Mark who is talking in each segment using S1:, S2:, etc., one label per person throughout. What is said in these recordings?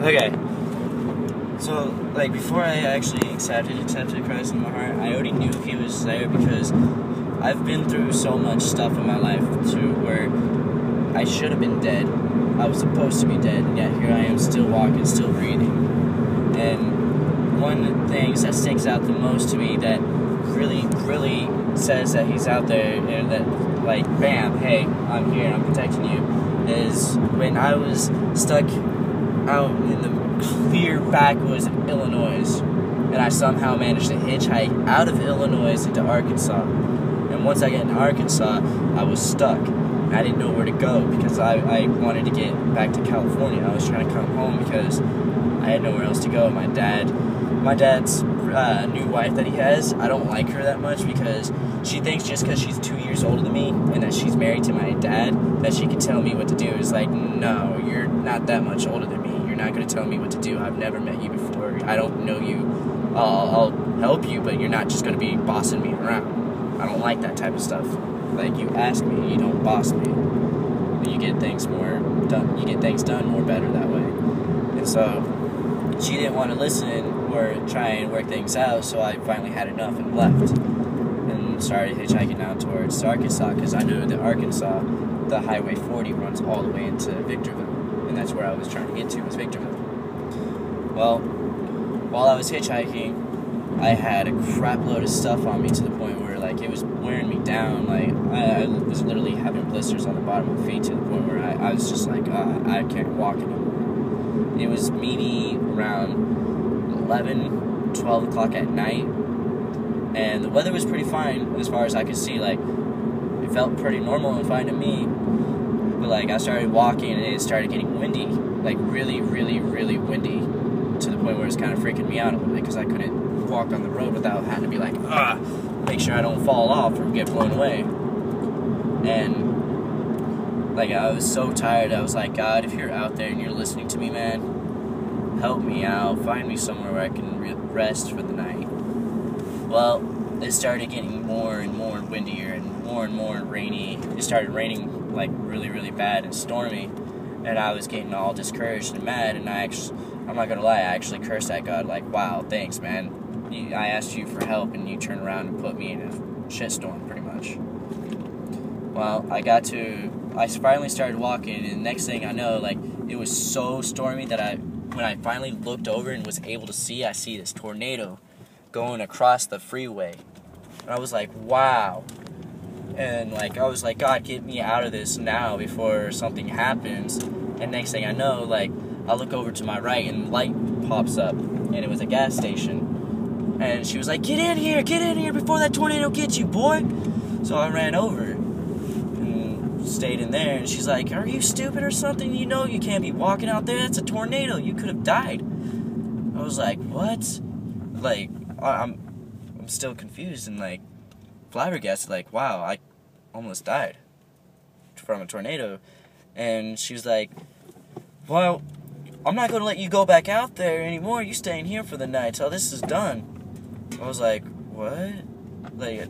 S1: Okay. So, like, before I actually accepted Christ in my heart, I already knew he was there because I've been through so much stuff in my life to where I should have been dead. I was supposed to be dead, and yet here I am still walking, still breathing. And one of the things that sticks out the most to me that really, really says that he's out there and that, like, bam, hey, I'm here, I'm protecting you, is when I was stuck out in the clear backwoods of Illinois, and I somehow managed to hitchhike out of Illinois into Arkansas. And once I got into Arkansas, I was stuck. I didn't know where to go because I wanted to get back to California. I was trying to come home because I had nowhere else to go. My dad's new wife that he has, I don't like her that much because she thinks just because she's 2 years older than me and that she's married to my dad that she can tell me what to do. It's like, no, you're not that much older than me. You're not going to tell me what to do. I've never met you before. I don't know you. I'll help you, but you're not just going to be bossing me around. I don't like that type of stuff. Like, you ask me, you don't boss me. And you get things done. You get things done more better that way. And so she didn't want to listen or try and work things out, so I finally had enough and left and started hitchhiking down towards Arkansas because I knew that Arkansas, the Highway 40 runs all the way into Victorville, and that's where I was trying to get to, was Victorville. Well, while I was hitchhiking, I had a crap load of stuff on me to the point where, like, it was wearing me down. Like, I was literally having blisters on the bottom of my feet to the point where I was just like, I can't walk anymore. It was maybe around 11, 12 o'clock at night, and the weather was pretty fine as far as I could see. Like, it felt pretty normal and fine to me, but, like, I started walking and it started getting windy, like, really, really, really windy, to the point where it was kind of freaking me out a little bit because I couldn't walk on the road without having to be like, make sure I don't fall off or get blown away. And, like, I was so tired. I was like, God, if you're out there and you're listening to me, man, help me out. Find me somewhere where I can rest for the night. Well, it started getting more and more windier and more rainy. It started raining, like, really, really bad and stormy. And I was getting all discouraged and mad. And I'm not gonna lie, I actually cursed at God, like, wow, thanks, man. I asked you for help and you turned around and put me in a shitstorm, pretty much. Well, I finally started walking, and the next thing I know, like, it was so stormy that when I finally looked over and was able to see, I see this tornado going across the freeway. And I was like, wow. And, like, I was like, God, get me out of this now before something happens. And next thing I know, like, I look over to my right and light pops up, and it was a gas station. And she was like, get in here before that tornado gets you, boy. So I ran over and stayed in there, and she's like, are you stupid or something? You know you can't be walking out there. That's a tornado. You could have died. I was like, what? Like, I'm still confused and, like, flabbergasted, like, wow, I almost died from a tornado. And she was like, well, I'm not going to let you go back out there anymore. You staying here for the night till this is done. I was like, what? Like,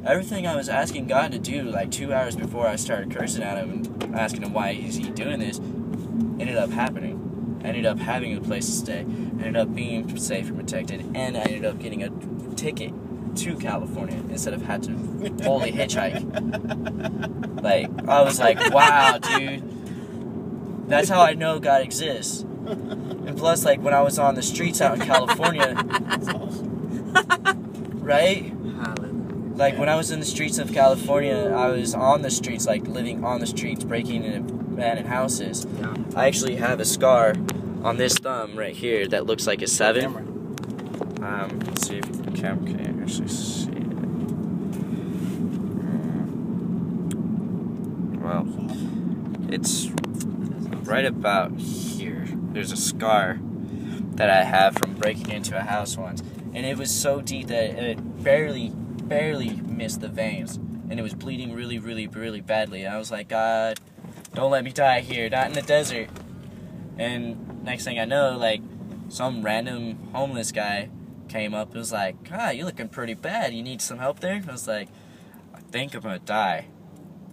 S1: everything I was asking God to do, like, 2 hours before I started cursing at him and asking him why is he doing this, ended up happening. I ended up having a place to stay. I ended up being safe and protected, and I ended up getting a ticket to California instead of had to fully hitchhike. Like, I was like, wow, dude. That's how I know God exists. And plus, like, when I was on the streets out in California, right? Like, when I was in the streets of California, I was on the streets, like, living on the streets, breaking into abandoned houses. Yeah. I actually have a scar on this thumb right here that looks like a 7. Let's see if the camera can actually see it. Well, it's right about here. There's a scar that I have from breaking into a house once, and it was so deep that it barely missed the veins, and it was bleeding really, really, really badly. And I was like, God, don't let me die here, not in the desert. And next thing I know, like, some random homeless guy came up and was like, you're looking pretty bad. You need some help there? I was like, I think I'm gonna die.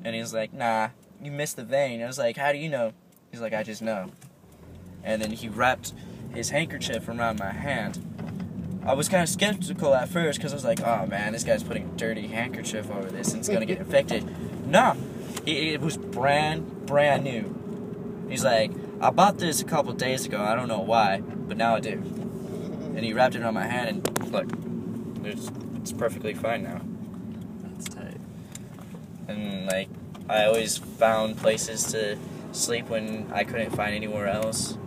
S1: And he was like, nah, you missed the vein. I was like, how do you know? He's like, I just know. and then he wrapped his handkerchief around my hand. I was kind of skeptical at first because I was like, oh man, this guy's putting a dirty handkerchief over this and it's gonna get infected. No, it was brand new. He's like, I bought this a couple days ago, I don't know why, but now I do. And he wrapped it around my hand and look, it's perfectly fine now.
S2: That's tight.
S1: And like, I always found places to sleep when I couldn't find anywhere else.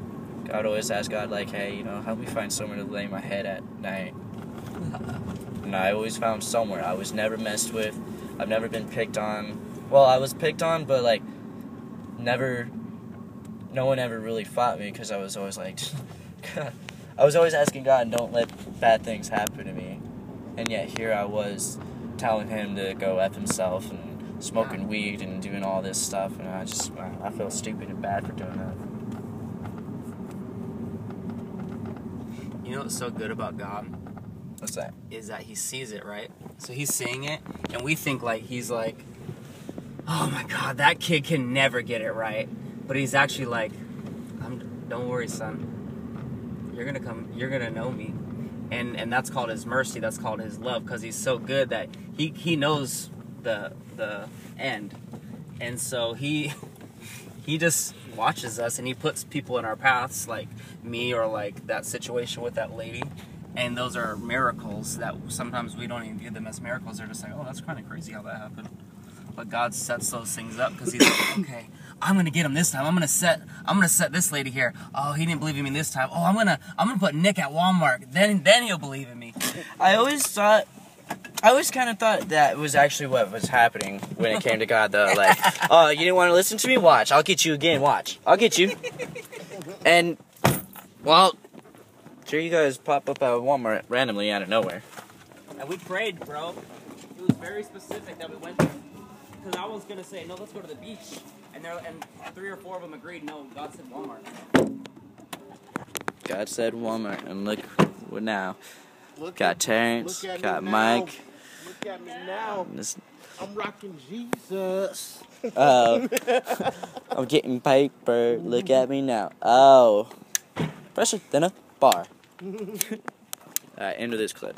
S1: I would always ask God, like, hey, help me find somewhere to lay my head at night. And I always found somewhere. I was never messed with. I've never been picked on. Well, I was picked on, but like, never. No one ever really fought me because I was always like, I was always asking God, don't let bad things happen to me. And yet here I was telling him to go F himself and smoking weed and doing all this stuff. And I feel stupid and bad for doing that.
S2: You know what's so good about God?
S1: What's that?
S2: Is that he sees it, right? So he's seeing it, and we think like he's like, oh my God, that kid can never get it right. But he's actually like, don't worry, son. You're gonna know me. And that's called his mercy, that's called his love, because he's so good that he knows the end. And so he just watches us, and he puts people in our paths, like me, or like that situation with that lady. And those are miracles that sometimes we don't even view them as miracles. They're just like, oh, that's kind of crazy how that happened. But God sets those things up because he's like, okay, I'm gonna get him this time. I'm gonna set this lady here. Oh, he didn't believe in me this time. Oh, I'm gonna put Nick at Walmart. Then he'll believe in me.
S1: I always kind of thought that was actually what was happening when it came to God, though. Like, oh, you didn't want to listen to me? Watch, I'll get you again. Watch, I'll get you. And well, sure, you guys pop up at Walmart randomly out of nowhere.
S2: And we prayed, bro. It was very specific that we went there. Because I was going to say, no, let's go to the beach. And 3 or 4 of them agreed, no, God said Walmart.
S1: God said Walmart, and look what now. Got Terrence, got Mike.
S3: Look at me now. I'm rocking Jesus.
S1: I'm getting paper. Look at me now. Oh. Fresher than a bar. Alright, end of this clip.